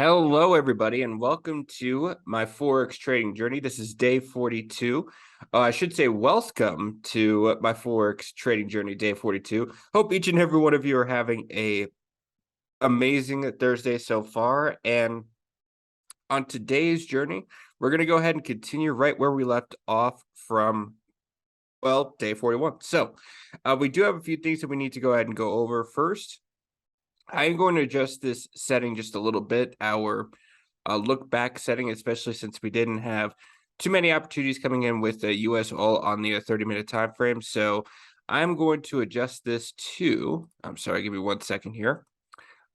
Hello, everybody, and welcome to my Forex trading journey. This is day 42. I should say welcome to my Forex trading journey, day 42. Hope each and every one of you are having a amazing Thursday so far. And on today's journey, we're going to go ahead and continue right where we left off from, well, day 41. So we do have a few things that we need to go ahead and go over first. I'm going to adjust this setting just a little bit, our look back setting, especially since we didn't have too many opportunities coming in with the US oil on the 30-minute time frame. So I'm going to adjust this to, I'm sorry, give me 1 second here.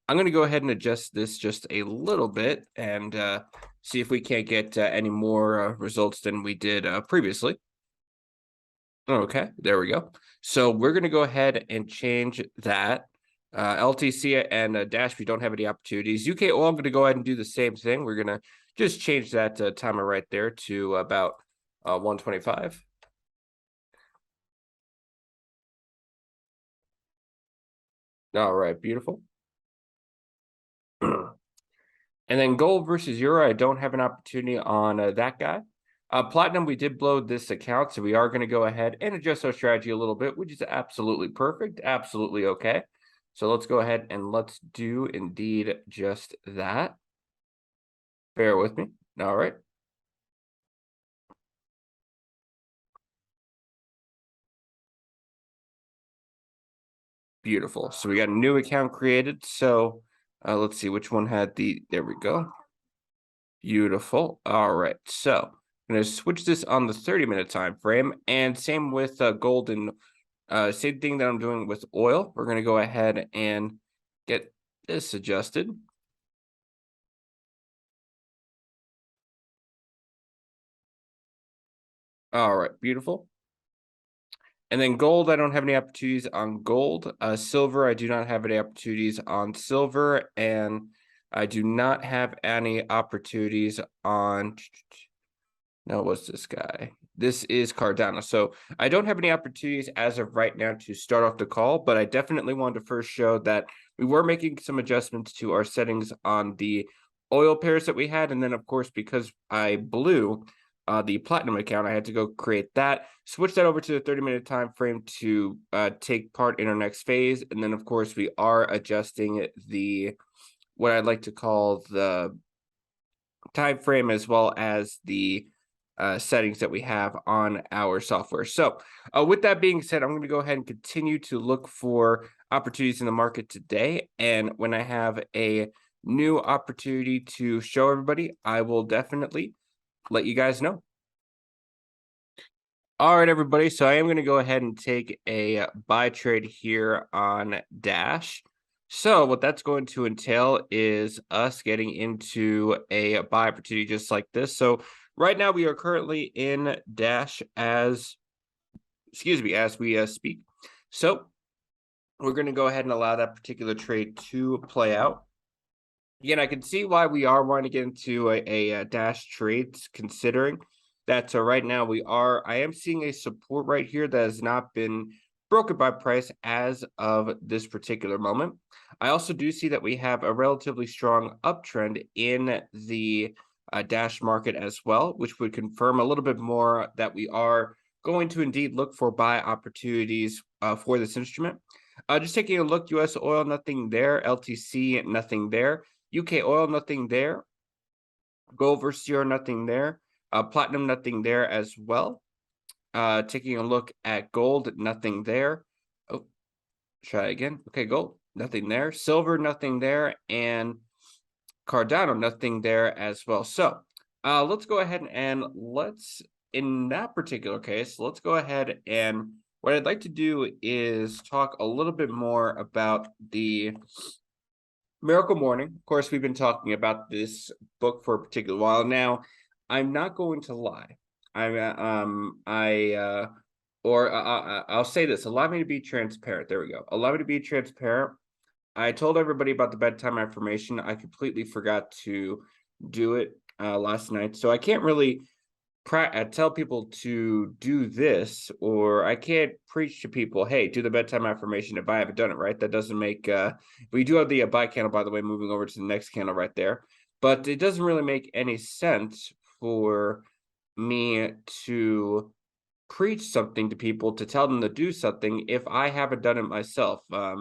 I'm going to go ahead and adjust this just a little bit and see if we can't get any more results than we did previously. Okay, there we go. So we're going to go ahead and change that. LTC and Dash, we don't have any opportunities. UK oil, I'm going to go ahead and do the same thing. We're going to just change that timer right there to about 125. All right, beautiful. And then gold versus euro, I don't have an opportunity on that guy. Platinum, we did blow this account, so we are going to go ahead and adjust our strategy a little bit, which is absolutely perfect, absolutely okay. So let's go ahead and let's do indeed just that. Bear with me. All right. Beautiful. So we got a new account created. So let's see which one had there we go. Beautiful. All right. So I'm going to switch this on the 30-minute time frame, and same with gold and same thing that I'm doing with oil. We're going to go ahead and get this adjusted. All right, beautiful. And then gold, I don't have any opportunities on gold. Silver, I do not have any opportunities on silver, and I do not have any opportunities on. No, what's this guy? This is Cardano. So I don't have any opportunities as of right now to start off the call, but I definitely wanted to first show that we were making some adjustments to our settings on the oil pairs that we had. And then, of course, because I blew the platinum account, I had to go create that, switch that over to the 30-minute time frame to take part in our next phase. And then, of course, we are adjusting what I'd like to call the time frame as well as the settings that we have on our software. So with that being said, I'm going to go ahead and continue to look for opportunities in the market today. And when I have a new opportunity to show everybody, I will definitely let you guys know. All right, everybody. So I am going to go ahead and take a buy trade here on Dash. So what that's going to entail is us getting into a buy opportunity just like this. So right now we are currently in Dash as we speak. So we're going to go ahead and allow that particular trade to play out. Again, I can see why we are wanting to get into a Dash trade, considering that right now I am seeing a support right here that has not been broken by price as of this particular moment. I also do see that we have a relatively strong uptrend in the Dash market as well, which would confirm a little bit more that we are going to indeed look for buy opportunities for this instrument. Just taking a look, US oil, nothing there. LTC, nothing there. UK oil, nothing there. Gold versus euro, nothing there. Platinum, nothing there as well. Taking a look at gold, nothing there. Oh, try again. Okay, gold, nothing there. Silver, nothing there. And Cardano, nothing there as well. So let's go ahead and in that particular case, let's go ahead and what I'd like to do is talk a little bit more about the Miracle Morning. Of course, we've been talking about this book for a particular while now. I'm not going to lie. I'll say this. Allow me to be transparent. There we go. Allow me to be transparent. I told everybody about the bedtime affirmation. I completely forgot to do it last night, so I can't really tell people to do this, or I can't preach to people, hey, do the bedtime affirmation if I haven't done it, right? That doesn't make we do have the buy candle, by the way, moving over to the next candle right there. but it doesn't really make any sense for me to preach something to people, to tell them to do something if I haven't done it myself. I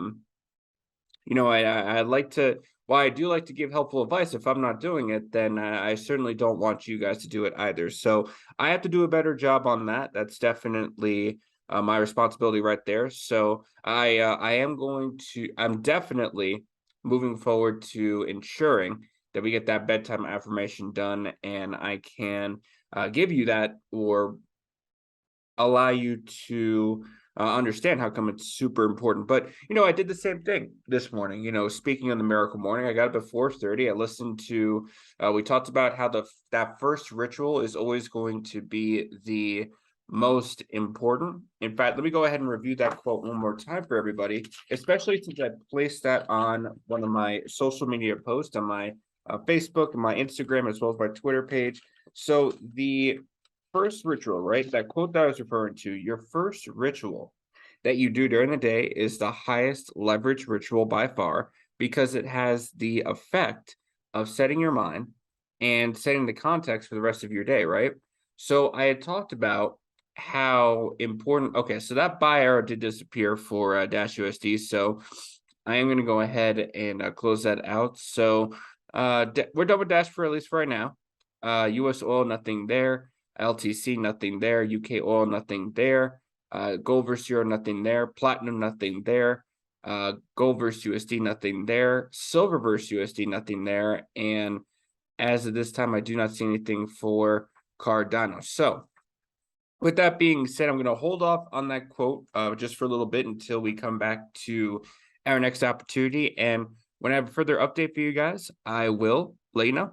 like to, while I do like to give helpful advice, if I'm not doing it, then I certainly don't want you guys to do it either. So I have to do a better job on that. That's definitely my responsibility right there. So I'm definitely moving forward to ensuring that we get that bedtime affirmation done, and I can give you that, or allow you to understand how come it's super important. But I did the same thing this morning. Speaking of the miracle morning, I got up at 4:30. I listened to. We talked about how that first ritual is always going to be the most important. In fact, let me go ahead and review that quote one more time for everybody, especially since I placed that on one of my social media posts on my Facebook and my Instagram, as well as my Twitter page. So the first ritual, right? That quote that I was referring to, your first ritual that you do during the day is the highest leverage ritual by far, because it has the effect of setting your mind and setting the context for the rest of your day, right? So I had talked about how important, okay, so that buy arrow did disappear for Dash USD. So I am going to go ahead and close that out. So we're done with Dash for at least for right now. US oil, nothing there. LTC, nothing there. UK oil, nothing there. Gold versus euro, nothing there. Platinum, nothing there. Gold versus USD, nothing there. Silver versus USD, nothing there. And as of this time, I do not see anything for Cardano. So with that being said, I'm going to hold off on that quote just for a little bit until we come back to our next opportunity. And when I have a further update for you guys, I will let you know.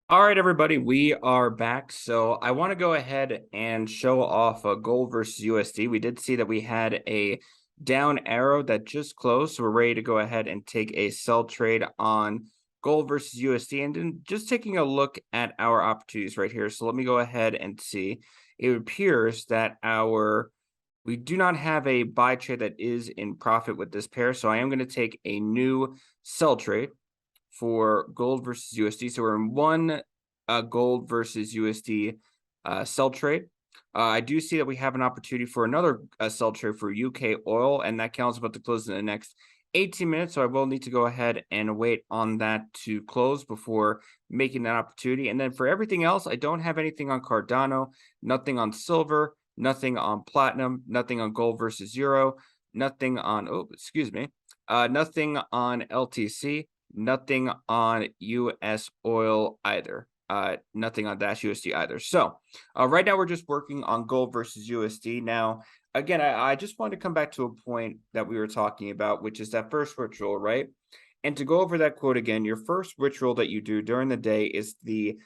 All right, everybody, we are back. So I want to go ahead and show off a gold versus USD. We did see that we had a down arrow that just closed. So we're ready to go ahead and take a sell trade on gold versus USD. And then just taking a look at our opportunities right here. So let me go ahead and see. It appears that we do not have a buy trade that is in profit with this pair. So I am going to take a new sell trade for gold versus USD. So we're in one gold versus USD sell trade. I do see that we have an opportunity for another sell trade for UK oil, and that count's about to close in the next 18 minutes. So I will need to go ahead and wait on that to close before making that opportunity. And then for everything else, I don't have anything on Cardano, nothing on silver, nothing on platinum, nothing on gold versus euro, nothing on, nothing on LTC, nothing on US oil either. Nothing on Dash USD either. So right now we're just working on gold versus USD. Now, again, I just wanted to come back to a point that we were talking about, which is that first ritual, right? And to go over that quote again, your first ritual that you do during the day is the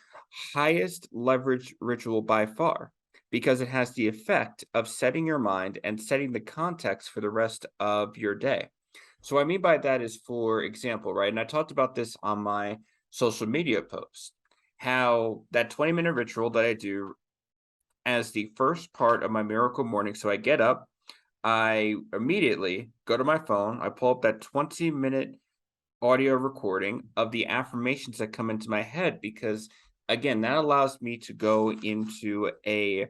highest leverage ritual by far, because it has the effect of setting your mind and setting the context for the rest of your day. So what I mean by that is, for example, right, and I talked about this on my social media post, how that 20-minute ritual that I do as the first part of my miracle morning. So I get up, I immediately go to my phone, I pull up that 20-minute audio recording of the affirmations that come into my head, because again, that allows me to go into a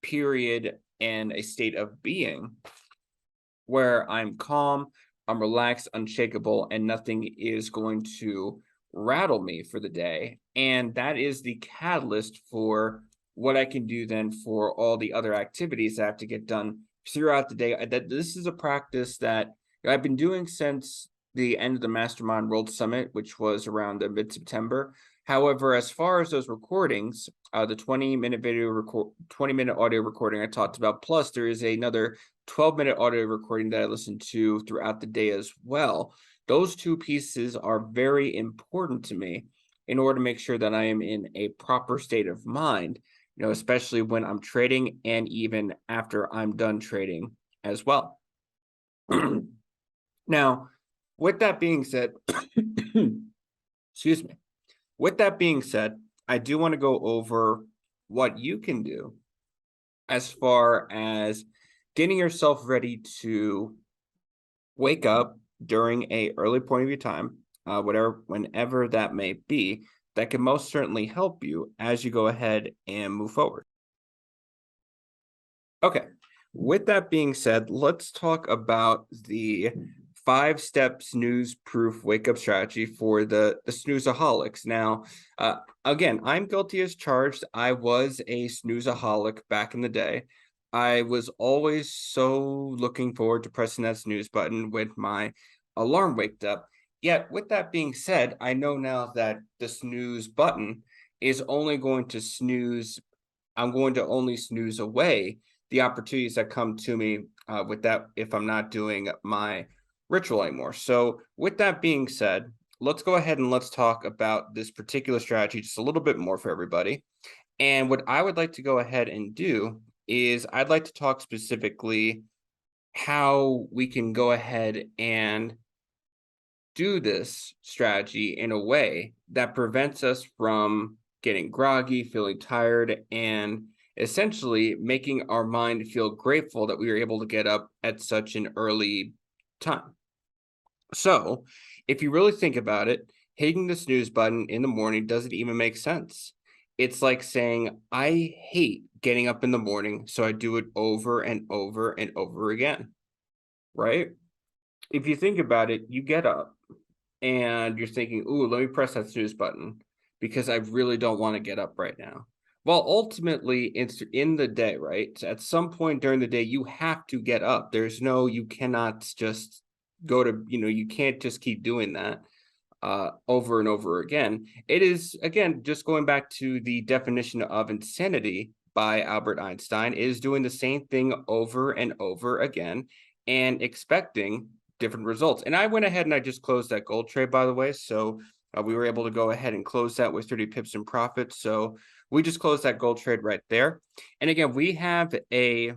period and a state of being where I'm calm, I'm relaxed, unshakable, and nothing is going to rattle me for the day. And that is the catalyst for what I can do then for all the other activities I have to get done throughout the day. This is a practice that I've been doing since the end of the Mastermind World Summit, which was around mid-September. However, as far as those recordings, the 20-minute 20-minute audio recording I talked about, plus there is another 12-minute audio recording that I listen to throughout the day as well. Those two pieces are very important to me in order to make sure that I am in a proper state of mind, especially when I'm trading and even after I'm done trading as well. Now, with that being said, excuse me. With that being said, I do want to go over what you can do as far as getting yourself ready to wake up during a early point of your time, whenever that may be, that can most certainly help you as you go ahead and move forward. Okay. With that being said, let's talk about the 5-step snooze proof wake up strategy for the snoozeaholics. Now, again, I'm guilty as charged. I was a snoozeaholic back in the day. I was always so looking forward to pressing that snooze button when my alarm waked up. Yet, with that being said, I know now that the snooze button is only going to snooze I'm going to only snooze away the opportunities that come to me with that if I'm not doing my ritual anymore. So, with that being said, let's go ahead and let's talk about this particular strategy just a little bit more for everybody. And what I would like to go ahead and do is I'd like to talk specifically how we can go ahead and do this strategy in a way that prevents us from getting groggy, feeling tired, and essentially making our mind feel grateful that we were able to get up at such an early time. So, if you really think about it, hitting the snooze button in the morning doesn't even make sense. It's like saying, I hate getting up in the morning, so I do it over and over and over again, right? If you think about it, you get up and you're thinking, "Ooh, let me press that snooze button because I really don't want to get up right now." Well, ultimately, it's in the day, right? At some point during the day, you have to get up. You cannot just you can't just keep doing that over and over again. It is, again, just going back to the definition of insanity by Albert Einstein, is doing the same thing over and over again and expecting different results. And I went ahead and I just closed that gold trade, by the way. So we were able to go ahead and close that with 30 pips in profit. So we just closed that gold trade right there. And again, we have a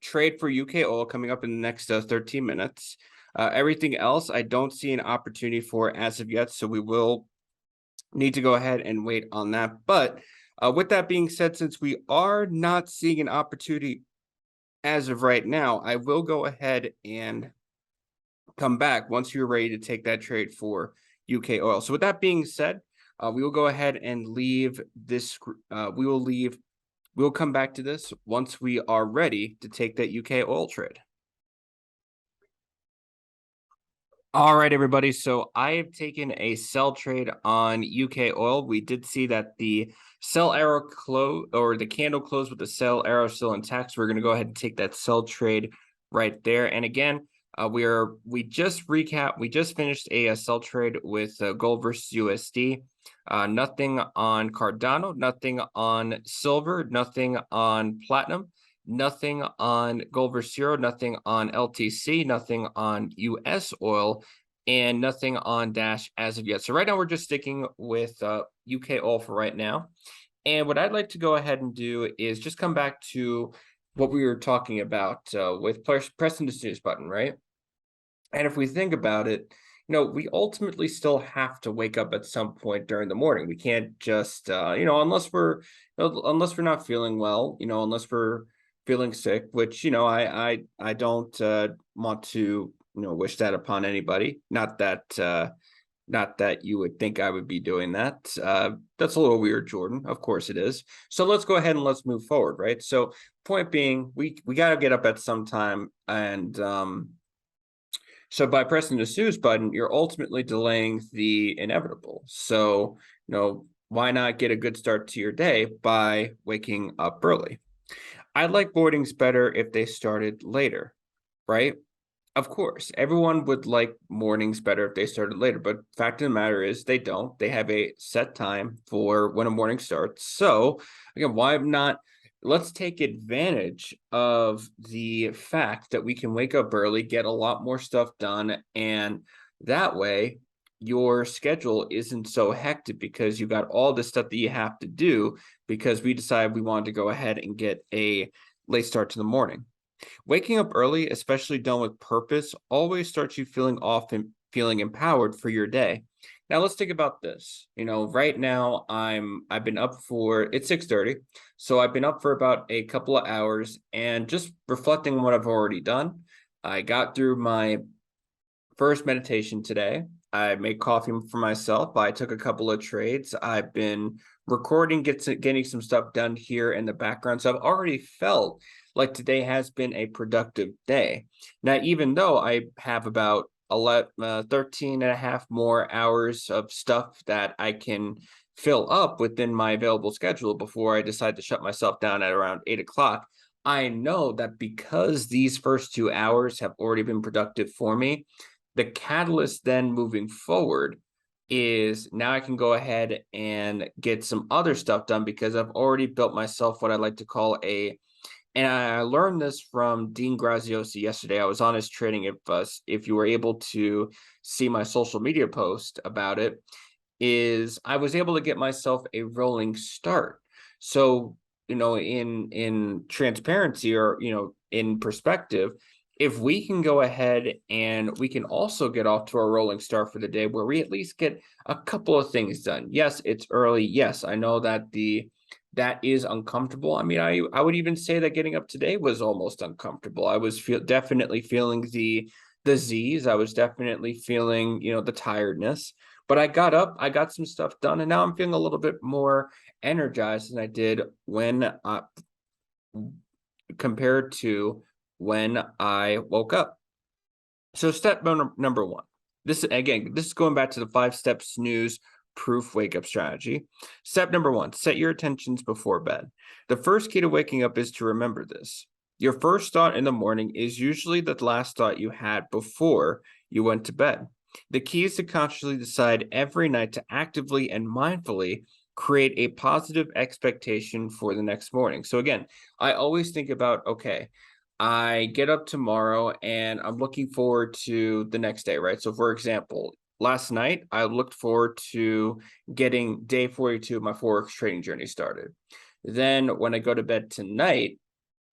trade for UK oil coming up in the next 13 minutes. Everything else, I don't see an opportunity for as of yet. So we will need to go ahead and wait on that. But with that being said, since we are not seeing an opportunity as of right now, I will go ahead and come back once you're ready to take that trade for UK oil. So with that being said, we will go ahead and leave this. We'll come back to this once we are ready to take that UK oil trade. All right, everybody. So I have taken a sell trade on UK oil. We did see that the sell arrow close, or the candle closed with the sell arrow still intact. So we're going to go ahead and take that sell trade right there. And again, we just finished a sell trade with gold versus USD. Nothing on Cardano, nothing on silver, nothing on platinum, nothing on gold versus euro, nothing on LTC, nothing on US oil, and nothing on Dash as of yet. So right now we're just sticking with UK oil for right now. And what I'd like to go ahead and do is just come back to what we were talking about with pressing the snooze button, right? And if we think about it, we ultimately still have to wake up at some point during the morning. We can't just, unless we're not feeling well, unless we're feeling sick, which, I don't want to, wish that upon anybody. Not that you would think I would be doing that. That's a little weird, Jordan. Of course it is. So let's go ahead and let's move forward, right? So point being, we got to get up at some time, and so by pressing the snooze button, you're ultimately delaying the inevitable. So, why not get a good start to your day by waking up early? I like mornings better if they started later, right? Of course, everyone would like mornings better if they started later, but fact of the matter is they don't. They have a set time for when a morning starts. So again, why not? Let's take advantage of the fact that we can wake up early, get a lot more stuff done, and that way your schedule isn't so hectic because you got all this stuff that you have to do because we decided we wanted to go ahead and get a late start to the morning. Waking up early, especially done with purpose, always starts you feeling off and feeling empowered for your day. Now let's think about this. Right now I've been up it's 6:30. So I've been up for about a couple of hours and just reflecting on what I've already done. I got through my first meditation today. I make coffee for myself. I took a couple of trades. I've been recording, getting some stuff done here in the background. So I've already felt like today has been a productive day. Now, even though I have about 13 and a half more hours of stuff that I can fill up within my available schedule before I decide to shut myself down at around 8 o'clock, I know that because these first 2 hours have already been productive for me, the catalyst then moving forward is now I can go ahead and get some other stuff done because I've already built myself what I like to call and I learned this from Dean Graziosi yesterday. I was on his training. If you were able to see my social media post about it, is I was able to get myself a rolling start. So, in transparency, or in perspective, if we can go ahead and we can also get off to a rolling start for the day where we at least get a couple of things done. Yes, it's early. Yes, I know that that is uncomfortable. I mean, I would even say that getting up today was almost uncomfortable. I was definitely feeling the Z's. I was definitely feeling, the tiredness. But I got up, I got some stuff done, and now I'm feeling a little bit more energized than I did when compared to when I woke up. So step number one. This is going back to the 5-step snooze proof wake up strategy. Step number one, set your intentions before bed. The first key to waking up is to remember this. Your first thought in the morning is usually the last thought you had before you went to bed. The key is to consciously decide every night to actively and mindfully create a positive expectation for the next morning. So again, I always think about, okay, I get up tomorrow and I'm looking forward to the next day, right? So for example, last night I looked forward to getting day 42 of my Forex trading journey started. Then when I go to bed tonight,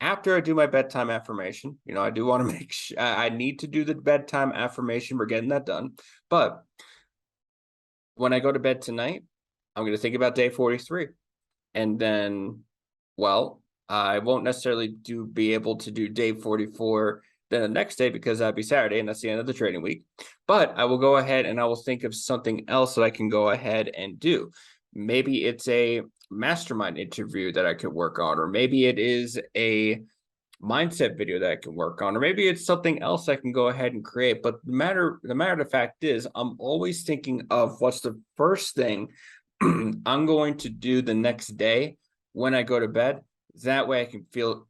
after I do my bedtime affirmation, I do want to make sure I need to do the bedtime affirmation. We're getting that done. But when I go to bed tonight, I'm going to think about day 43. And then, well, I won't necessarily be able to do day 44 then the next day because that'd be Saturday and that's the end of the trading week. But I will go ahead and I will think of something else that I can go ahead and do. Maybe it's a mastermind interview that I could work on, or maybe it is a mindset video that I can work on, or maybe it's something else I can go ahead and create. But the matter of the fact is, I'm always thinking of what's the first thing I'm going to do the next day when I go to bed. That way I can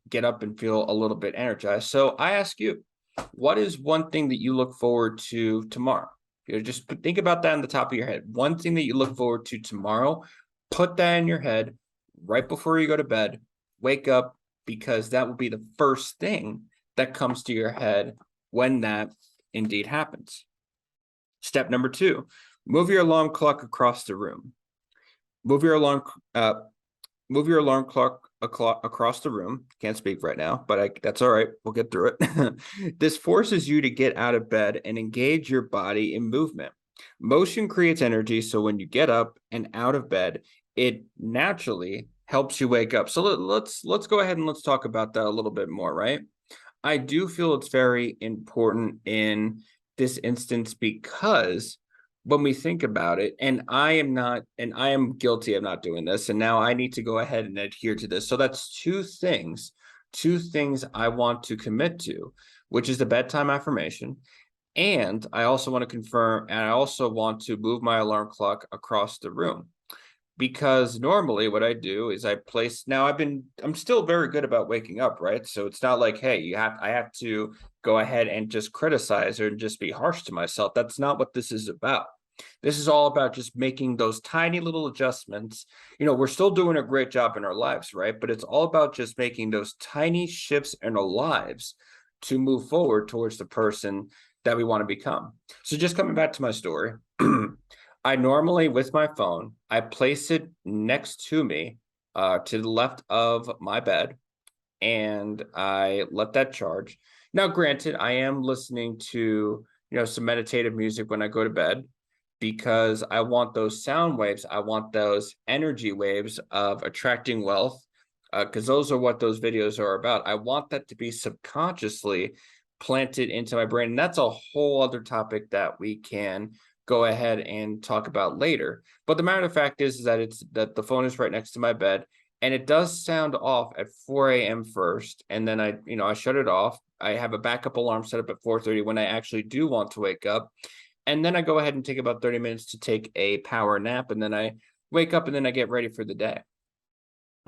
get up and feel a little bit energized. So I ask you, what is one thing that you look forward to tomorrow? Just think about that on the top of your head. One thing that you look forward to tomorrow, put that in your head right before you go to bed, wake up, because that will be the first thing that comes to your head when that indeed happens. Step number two, move your alarm clock across the room. Move your alarm clock across the room. Can't speak right now, but that's all right. We'll get through it. This forces you to get out of bed and engage your body in movement. Motion creates energy, so when you get up and out of bed, it naturally helps you wake up. So let's go ahead and let's talk about that a little bit more, right? I do feel it's very important in this instance because when we think about it, and I am guilty of not doing this, and now I need to go ahead and adhere to this. So that's two things I want to commit to, which is the bedtime affirmation. And I also want to confirm, and I also want to move my alarm clock across the room. Because normally what I do is I'm still very good about waking up, right? So it's not like, hey, I have to go ahead and just criticize or just be harsh to myself. That's not what this is about. This is all about just making those tiny little adjustments. We're still doing a great job in our lives, right? But it's all about just making those tiny shifts in our lives to move forward towards the person that we want to become. So just coming back to my story, I normally, with my phone, I place it next to me, to the left of my bed, and I let that charge. Now, granted, I am listening to, some meditative music when I go to bed because I want those sound waves. I want those energy waves of attracting wealth, because those are what those videos are about. I want that to be subconsciously planted into my brain. And that's a whole other topic that we can go ahead and talk about later. But the matter of fact is that the phone is right next to my bed, and it does sound off at 4 a.m. first, and then I shut it off. I have a backup alarm set up at 4:30 when I actually do want to wake up, and then I go ahead and take about 30 minutes to take a power nap, and then I wake up and then I get ready for the day.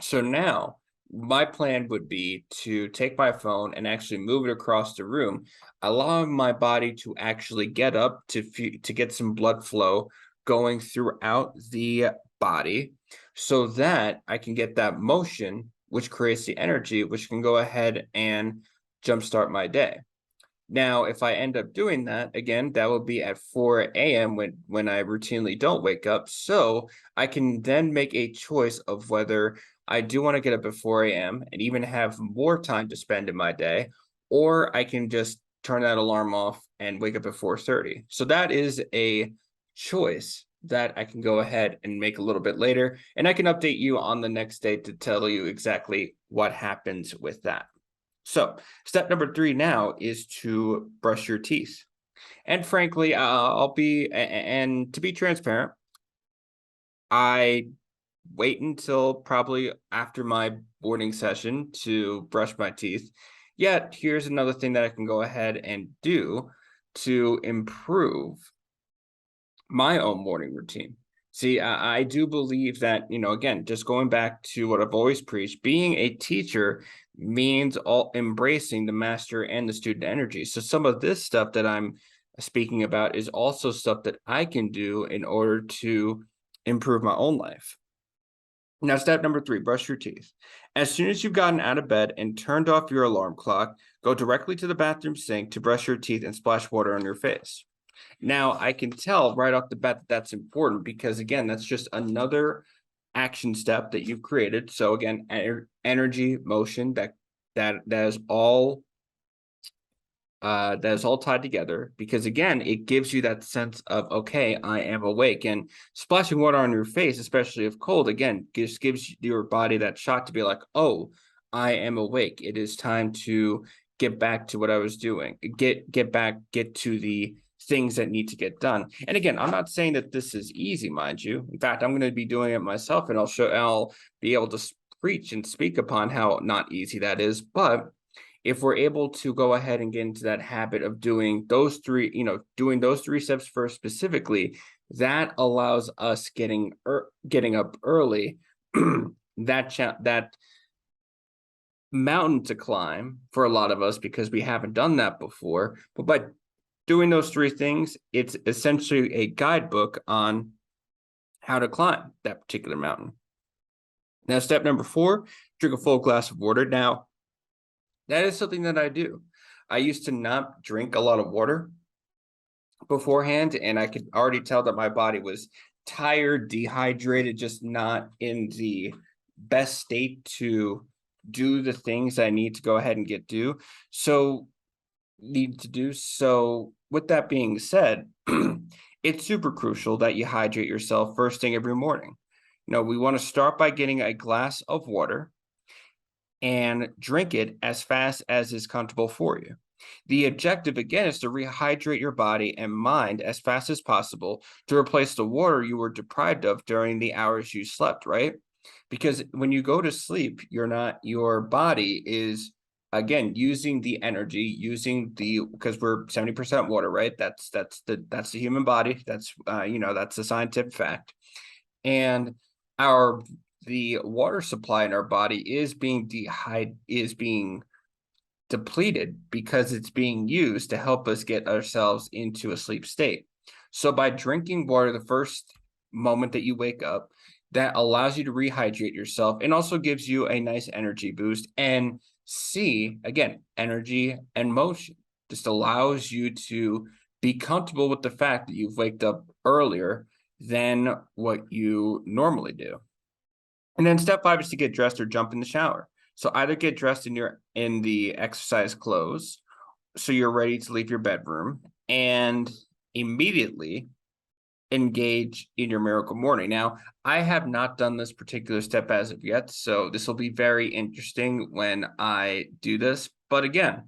So now my plan would be to take my phone and actually move it across the room, allowing my body to actually get up to get some blood flow going throughout the body so that I can get that motion, which creates the energy, which can go ahead and jumpstart my day. Now, if I end up doing that, again, that will be at 4 a.m. when I routinely don't wake up. So I can then make a choice of whether I do want to get up at 4 a.m. and even have more time to spend in my day, or I can just turn that alarm off and wake up at 4:30. So that is a choice that I can go ahead and make a little bit later. And I can update you on the next day to tell you exactly what happens with that. So step number 3 now is to brush your teeth. And frankly, and to be transparent, I wait until probably after my morning session to brush my teeth. Yet, here's another thing that I can go ahead and do to improve my own morning routine. See, I do believe that, again, just going back to what I've always preached, being a teacher means all embracing the master and the student energy. So some of this stuff that I'm speaking about is also stuff that I can do in order to improve my own life. Now, step number 3, brush your teeth. As soon as you've gotten out of bed and turned off your alarm clock, go directly to the bathroom sink to brush your teeth and splash water on your face. Now, I can tell right off the bat that that's important because, again, that's just another action step that you've created. So, again, energy, motion, that is all tied together because, again, it gives you that sense of, okay, I am awake. And splashing water on your face, especially if cold, again, just gives your body that shot to be like, oh, I am awake. It is time to get back to what I was doing. Get to the things that need to get done. And again, I'm not saying that this is easy, mind you. In fact, I'm going to be doing it myself, and I'll be able to preach and speak upon how not easy that is. But if we're able to go ahead and get into that habit of doing those three steps first specifically, that allows us getting up early, that mountain to climb for a lot of us because we haven't done that before. But by doing those 3 things, it's essentially a guidebook on how to climb that particular mountain. Now, step number 4, drink a full glass of water. Now, that is something that I do. I used to not drink a lot of water beforehand, and I could already tell that my body was tired, dehydrated, just not in the best state to do the things I need to go ahead and get due. So with that being said, it's super crucial that you hydrate yourself first thing every morning. We want to start by getting a glass of water and drink it as fast as is comfortable for you. The objective, again, is to rehydrate your body and mind as fast as possible to replace the water you were deprived of during the hours you slept, right? Because when you go to sleep, your body is, again, using the energy, because we're 70% water, right? That's the human body. That's that's a scientific fact. And the water supply in our body is being depleted because it's being used to help us get ourselves into a sleep state. So by drinking water the first moment that you wake up, that allows you to rehydrate yourself and also gives you a nice energy boost. And again, energy and motion just allows you to be comfortable with the fact that you've waked up earlier than what you normally do. And then step 5 is to get dressed or jump in the shower. So either get dressed in the exercise clothes so you're ready to leave your bedroom and immediately engage in your miracle morning. Now, I have not done this particular step as of yet, so this will be very interesting when I do this. But again,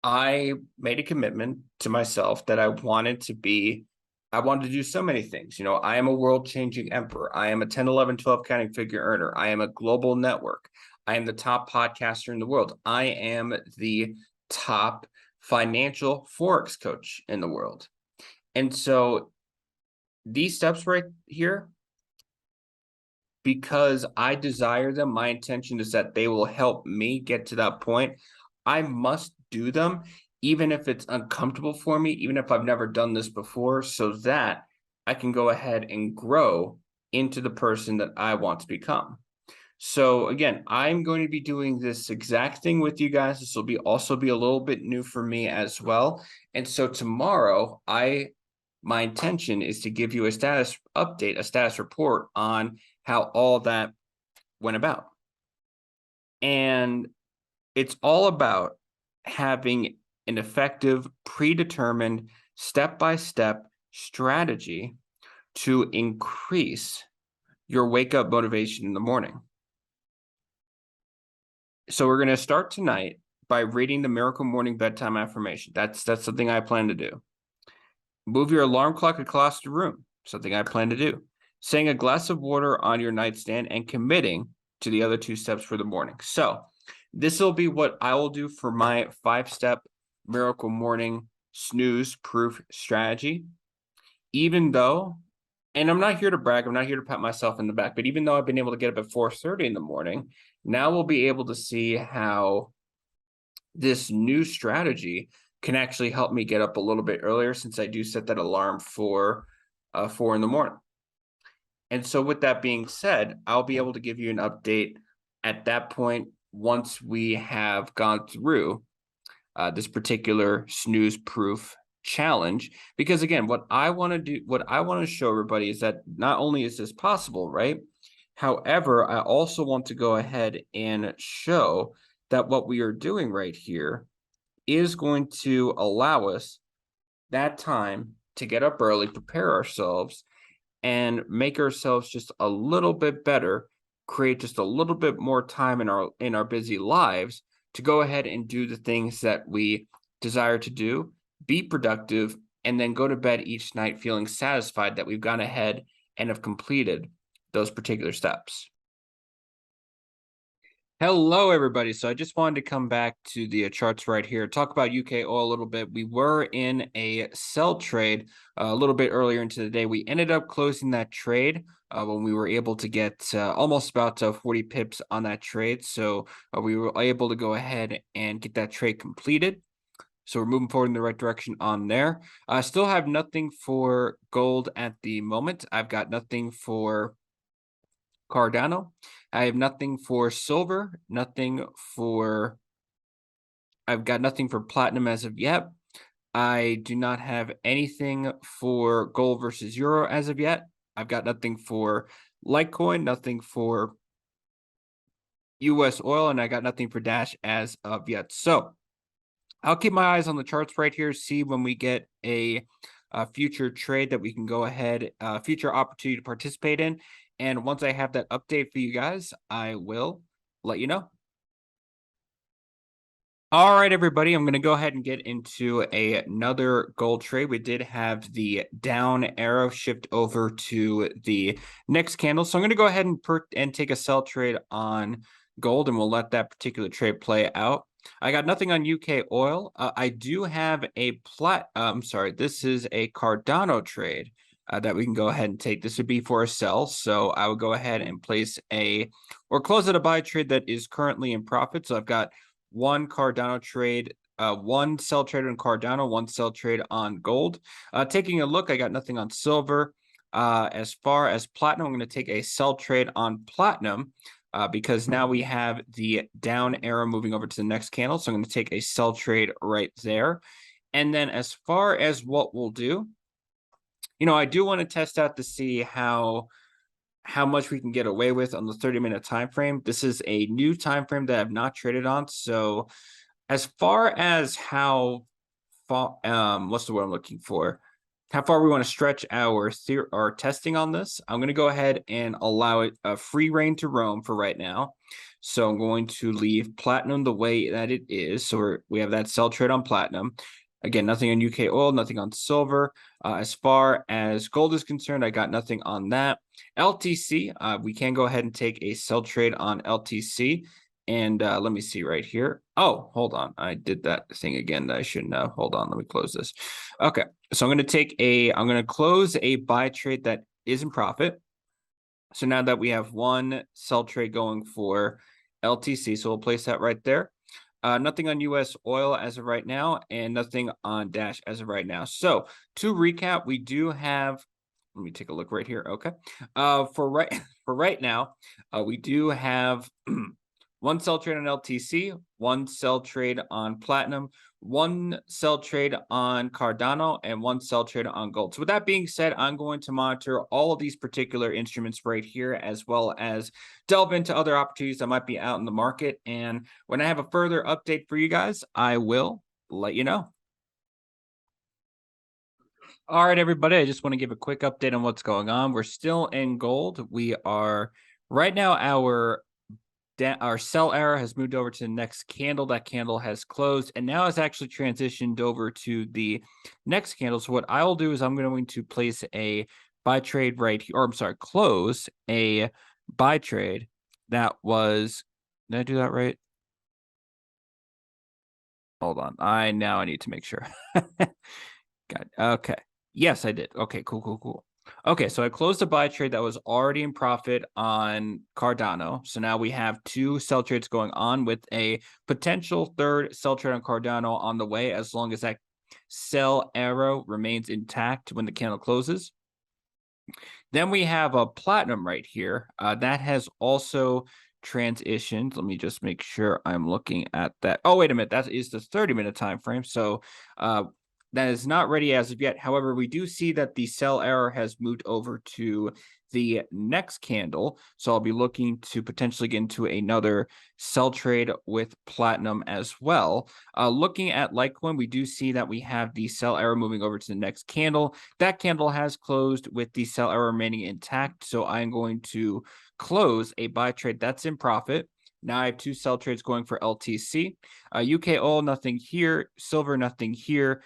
I made a commitment to myself that I wanted to be I wanted to do so many things. I am a world-changing emperor. I am a 10, 11, 12 counting figure earner. I am a global network. I am the top podcaster in the world. I am the top financial Forex coach in the world. And so these steps right here, because I desire them, my intention is that they will help me get to that point. I must do them, even if it's uncomfortable for me, even if I've never done this before, so that I can go ahead and grow into the person that I want to become. So again, I'm going to be doing this exact thing with you guys. This will also be a little bit new for me as well. And so tomorrow, my intention is to give you a status update, a status report on how all that went about. And it's all about having an effective, predetermined, step-by-step strategy to increase your wake-up motivation in the morning. So we're going to start tonight by reading the Miracle Morning Bedtime Affirmation. That's something I plan to do. Move your alarm clock across the room, something I plan to do. Saying a glass of water on your nightstand and committing to the other 2 steps for the morning. So this will be what I will do for my 5-step Miracle Morning snooze-proof strategy. Even though, and I'm not here to brag, I'm not here to pat myself in the back, but even though I've been able to get up at 4:30 in the morning, now we'll be able to see how this new strategy can actually help me get up a little bit earlier, since I do set that alarm for 4 in the morning. And so with that being said, I'll be able to give you an update at that point once we have gone through this particular snooze proof challenge. Because again, what I want to show everybody is that not only is this possible, right? However, I also want to go ahead and show that what we are doing right here is going to allow us that time to get up early, prepare ourselves, and make ourselves just a little bit better, create just a little bit more time in our busy lives to go ahead and do the things that we desire to do, be productive, and then go to bed each night feeling satisfied that we've gone ahead and have completed those particular steps. Hello, everybody. So I just wanted to come back to the charts right here, talk about UK oil a little bit. We were in a sell trade a little bit earlier into the day. We ended up closing that trade when we were able to get almost about 40 pips on that trade. So we were able to go ahead and get that trade completed. So we're moving forward in the right direction on there. I still have nothing for gold at the moment. I've got nothing for Cardano. I have nothing for silver, I've got nothing for platinum as of yet. I do not have anything for gold versus euro as of yet. I've got nothing for Litecoin, nothing for US oil, and I got nothing for Dash as of yet. So I'll keep my eyes on the charts right here, see when we get a future trade that we can go ahead, future opportunity to participate in. And once I have that update for you guys, I will let you know. All right, everybody, I'm going to go ahead and get into another gold trade. We did have the down arrow shift over to the next candle. So I'm going to go ahead and take a sell trade on gold, and we'll let that particular trade play out. I got nothing on UK oil. I do have a this is a Cardano trade that we can go ahead and take. This would be for a sell. So I would go ahead and place or close at a buy trade that is currently in profit. So I've got one Cardano trade, one sell trade on Cardano, one sell trade on gold. Taking a look, I got nothing on silver. As far as platinum, I'm going to take a sell trade on platinum because now we have the down arrow moving over to the next candle. So I'm going to take a sell trade right there. And then as far as what we'll do, I do want to test out to see how much we can get away with on the 30-minute time frame. This is a new time frame that I've not traded on. So as far as how far, what's the word I'm looking for? How far we want to stretch our testing on this, I'm going to go ahead and allow it a free reign to roam for right now. So I'm going to leave platinum the way that it is. So we have that sell trade on platinum. Again, nothing on UK oil, nothing on silver. As far as gold is concerned, I got nothing on that. LTC, we can go ahead and take a sell trade on LTC. And let me see right here. Oh, hold on. I did that thing again that I shouldn't have. Hold on. Let me close this. Okay. So I'm going to close a buy trade that is in profit. So now that we have one sell trade going for LTC, so we'll place that right there. Nothing on US oil as of right now, and nothing on Dash as of right now. So to recap, we do have. Let me take a look right here. Okay. For right now, we do have one sell trade on LTC, one sell trade on platinum, one sell trade on Cardano, and one sell trade on gold. So with that being said, I'm going to monitor all of these particular instruments right here, as well as delve into other opportunities that might be out in the market. And when I have a further update for you guys, I will let you know. All right, everybody, I just want to give a quick update on what's going on. We're still in gold. We are right now, our sell arrow has moved over to the next candle. That candle has closed and now has actually transitioned over to the next candle. So what I will do is I'm going to place a buy trade right here, or I'm sorry, close a buy trade that was, did I do that right? Hold on. I need to make sure. Got okay. Yes, I did. Okay, cool. Okay, so I closed a buy trade that was already in profit on Cardano. So now we have two sell trades going on with a potential third sell trade on Cardano on the way, as long as that sell arrow remains intact when the candle closes. Then we have a platinum right here. That has also transitioned. Let me just make sure I'm looking at that. Oh, wait a minute. That is the 30-minute time frame. So that is not ready as of yet. However, we do see that the sell arrow has moved over to the next candle. So I'll be looking to potentially get into another sell trade with platinum as well. Looking at Litecoin, we do see that we have the sell arrow moving over to the next candle. That candle has closed with the sell arrow remaining intact. So I'm going to close a buy trade that's in profit. Now I have two sell trades going for LTC. UK oil, nothing here. Silver, nothing here.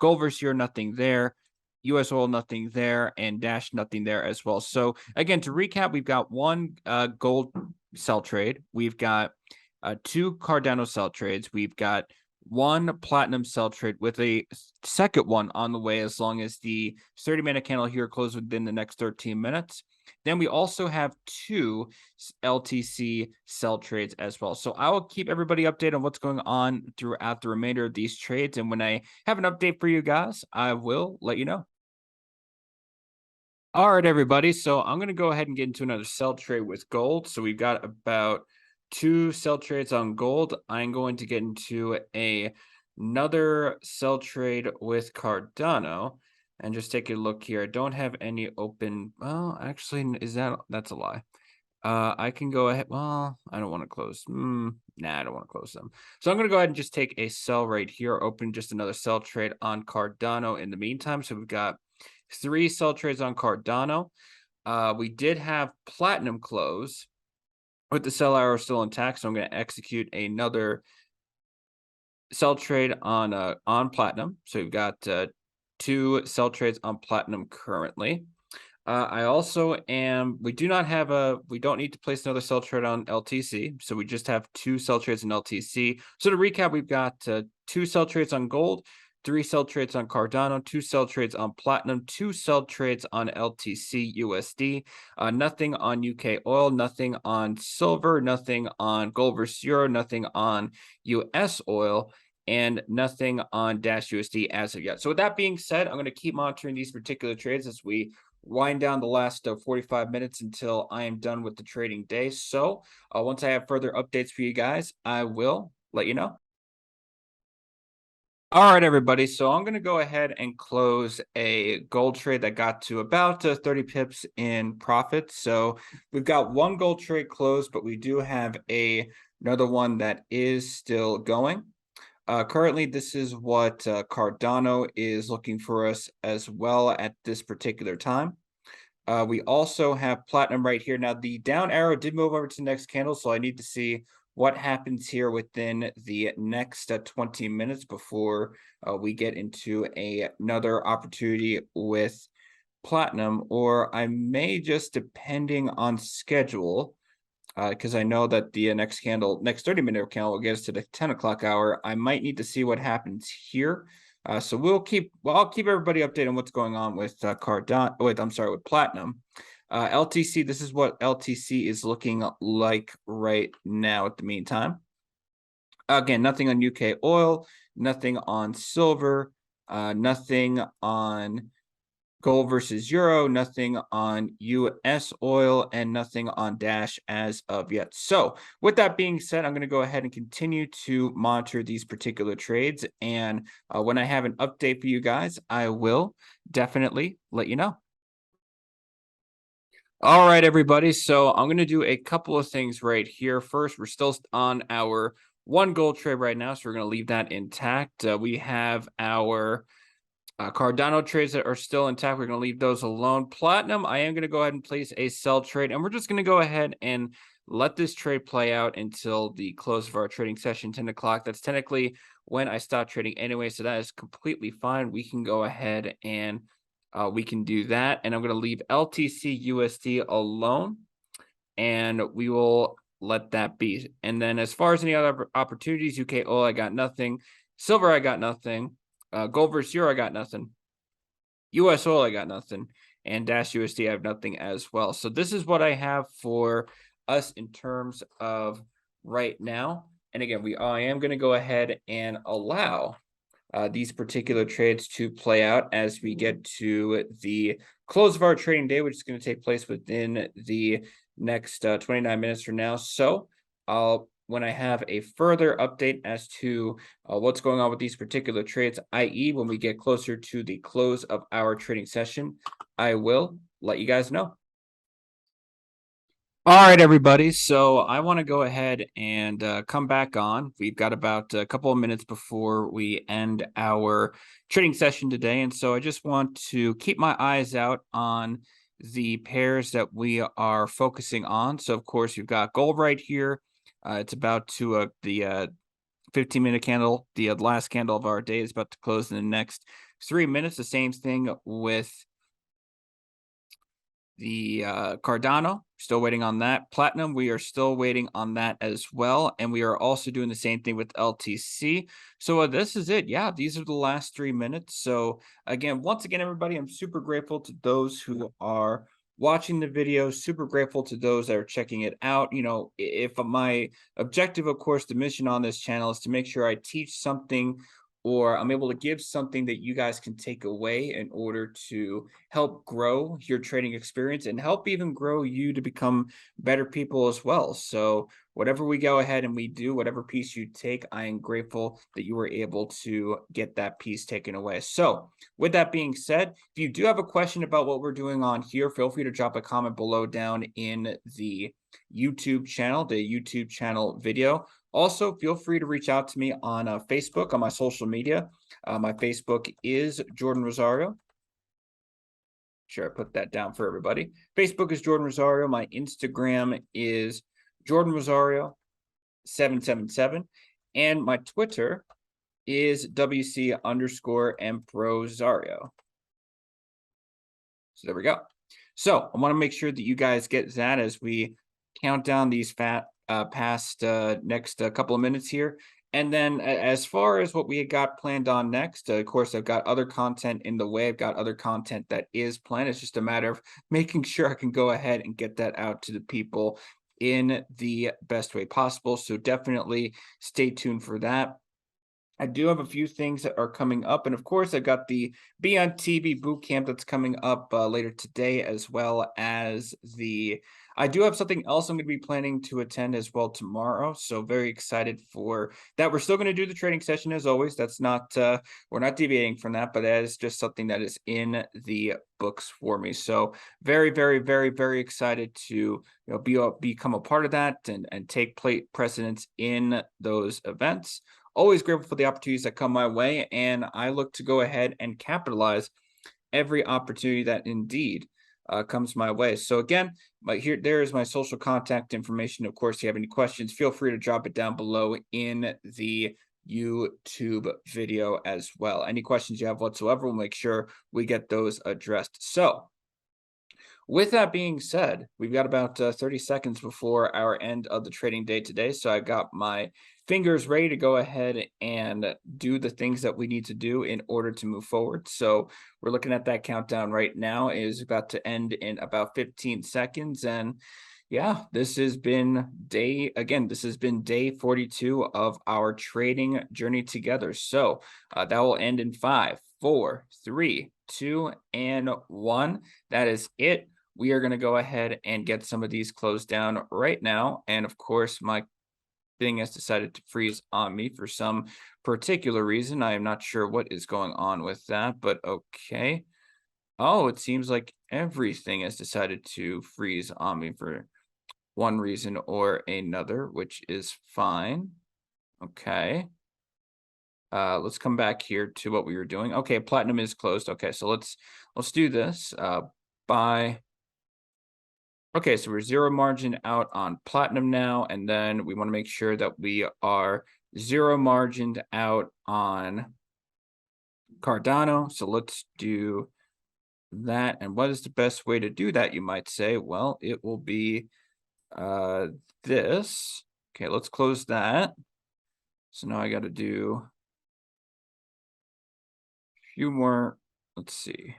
Gold versus euro, nothing there. US oil, nothing there, and Dash, nothing there as well. So again, to recap, we've got one gold sell trade. We've got two Cardano sell trades. We've got one platinum sell trade with a second one on the way, as long as the 30-minute candle here closes within the next 13 minutes. Then we also have two LTC sell trades as well. So I will keep everybody updated on what's going on throughout the remainder of these trades. And when I have an update for you guys, I will let you know. All right, everybody. So I'm going to go ahead and get into another sell trade with gold. So we've got about two sell trades on gold. I'm going to get into another sell trade with Cardano. And just take a look here. I don't have any open. Well, actually, that's a lie. I can go ahead. Well, I don't want to close. Nah, I don't want to close them. So I'm going to go ahead and just take a sell right here. Open just another sell trade on Cardano in the meantime. So we've got three sell trades on Cardano. We did have platinum close with the sell arrow still intact. So I'm going to execute another sell trade on platinum. So we've got two sell trades on platinum currently. I also am, we don't need to place another sell trade on LTC. So we just have two sell trades in LTC. So to recap, we've got two sell trades on gold, three sell trades on Cardano, two sell trades on platinum, two sell trades on LTC USD, nothing on UK oil, nothing on silver, nothing on gold versus euro, nothing on US oil, and nothing on Dash USD as of yet. So with that being said, I'm going to keep monitoring these particular trades as we wind down the last 45 minutes until I am done with the trading day. So once I have further updates for you guys, I will let you know. All right, everybody. So I'm going to go ahead and close a gold trade that got to about 30 pips in profit. So we've got one gold trade closed, but we do have another one that is still going. Currently, this is what Cardano is looking for us as well at this particular time. We also have platinum right here. Now, the down arrow did move over to the next candle, so I need to see what happens here within the next 20 minutes before we get into another opportunity with platinum, or I may just, depending on schedule, because I know that the next 30-minute candle will get us to the 10 o'clock hour. I might need to see what happens here. So I'll keep everybody updated on what's going on with with platinum. LTC, this is what LTC is looking like right now at the meantime. Again, nothing on UK oil, nothing on silver, nothing on gold versus euro, nothing on US oil, and nothing on Dash as of yet. So with that being said, I'm going to go ahead and continue to monitor these particular trades. And when I have an update for you guys, I will definitely let you know. All right, everybody. So I'm going to do a couple of things right here. First, we're still on our one gold trade right now, so we're going to leave that intact. We have our Cardano trades that are still intact. We're going to leave those alone. Platinum, I am going to go ahead and place a sell trade, and we're just going to go ahead and let this trade play out until the close of our trading session, 10 o'clock. That's technically when I stop trading anyway, so that is completely fine. We can go ahead and we can do that, and I'm going to leave LTC USD alone, and we will let that be. And then as far as any other opportunities, UK oil, I got nothing. Silver, I got nothing. Gold versus euro, I got nothing. US oil, I got nothing. And Dash USD, I have nothing as well. So this is what I have for us in terms of right now. And again, I am going to go ahead and allow these particular trades to play out as we get to the close of our trading day, which is going to take place within the next 29 minutes from now. So when I have a further update as to what's going on with these particular trades, i.e. when we get closer to the close of our trading session, I will let you guys know. All right, everybody. So I want to go ahead and come back on. We've got about a couple of minutes before we end our trading session today. And so I just want to keep my eyes out on the pairs that we are focusing on. So, of course, you've got gold right here. It's about to the 15-minute candle. The last candle of our day is about to close in the next 3 minutes. The same thing with the Cardano, still waiting on that. Platinum, we are still waiting on that as well. And we are also doing the same thing with LTC. So this is it. Yeah, these are the last 3 minutes. So again, once again, everybody, I'm super grateful to those who are watching the video, super grateful to those that are checking it out. You know, if my objective, of course, the mission on this channel is to make sure I teach something, or I'm able to give something that you guys can take away in order to help grow your trading experience and help even grow you to become better people as well. So whatever we go ahead and we do, whatever piece you take, I am grateful that you were able to get that piece taken away. So with that being said, if you do have a question about what we're doing on here, feel free to drop a comment below down in the YouTube channel video. Also, feel free to reach out to me on Facebook, on my social media. My Facebook is Jordan Rosario. Sure, I put that down for everybody. Facebook is Jordan Rosario. My Instagram is Jordan Rosario 777. And my Twitter is WC_Emprosario. So there we go. So I want to make sure that you guys get that as we count down these past next couple of minutes here. And then as far as what we got planned on next, of course, I've got other content in the way. I've got other content that is planned. It's just a matter of making sure I can go ahead and get that out to the people in the best way possible. So definitely stay tuned for that. I do have a few things that are coming up. And of course, I've got the Be on TV bootcamp that's coming up later today, as well as I do have something else I'm going to be planning to attend as well tomorrow. So very excited for that. We're still going to do the trading session as always. That's not, we're not deviating from that, but that is just something that is in the books for me. So very, very, very, very excited to become a part of that and take precedence in those events. Always grateful for the opportunities that come my way, and I look to go ahead and capitalize every opportunity that indeed comes my way. So again, there is my social contact information. Of course, if you have any questions, feel free to drop it down below in the YouTube video as well. Any questions you have whatsoever, we'll make sure we get those addressed. So with that being said, we've got about 30 seconds before our end of the trading day today. So I got my fingers ready to go ahead and do the things that we need to do in order to move forward. So we're looking at that countdown right now. It is about to end in about 15 seconds. And yeah, this has been day 42 of our trading journey together. So that will end in 5, 4, 3, 2, and 1. That is it. We are going to go ahead and get some of these closed down right now. And of course, my thing has decided to freeze on me for some particular reason. I am not sure what is going on with that, but okay. Oh, it seems like everything has decided to freeze on me for one reason or another, which is fine. Okay. Let's come back here to what we were doing. Okay, platinum is closed. Okay, so let's do this. Buy. Okay, so we're zero margin out on platinum now, and then we want to make sure that we are zero margined out on Cardano. So let's do that. And what is the best way to do that, you might say? Well, it will be this. Okay, let's close that. So now I got to do a few more. Let's see.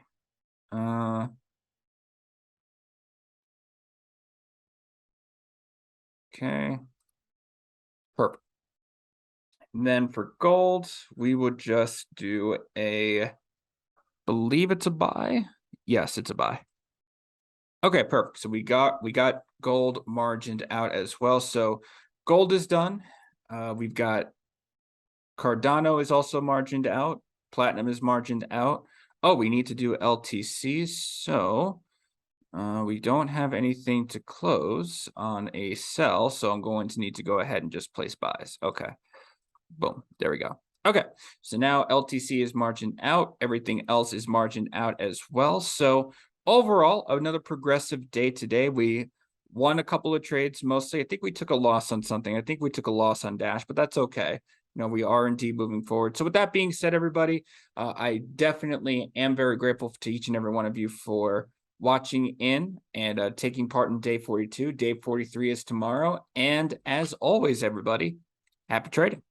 Okay. Perfect. And then for gold, we would just do believe it's a buy. Yes, it's a buy. Okay, perfect. So we got gold margined out as well. So gold is done. We've got Cardano is also margined out. Platinum is margined out. Oh, we need to do LTC. So we don't have anything to close on a sell. So I'm going to need to go ahead and just place buys. Okay. Boom. There we go. Okay. So now LTC is margined out. Everything else is margined out as well. So overall, another progressive day today. We won a couple of trades mostly. I think we took a loss on something. I think we took a loss on Dash, but that's okay. You know, we are indeed moving forward. So with that being said, everybody, I definitely am very grateful to each and every one of you for watching in and taking part in day 42. Day 43 is tomorrow. And as always, everybody, happy trading.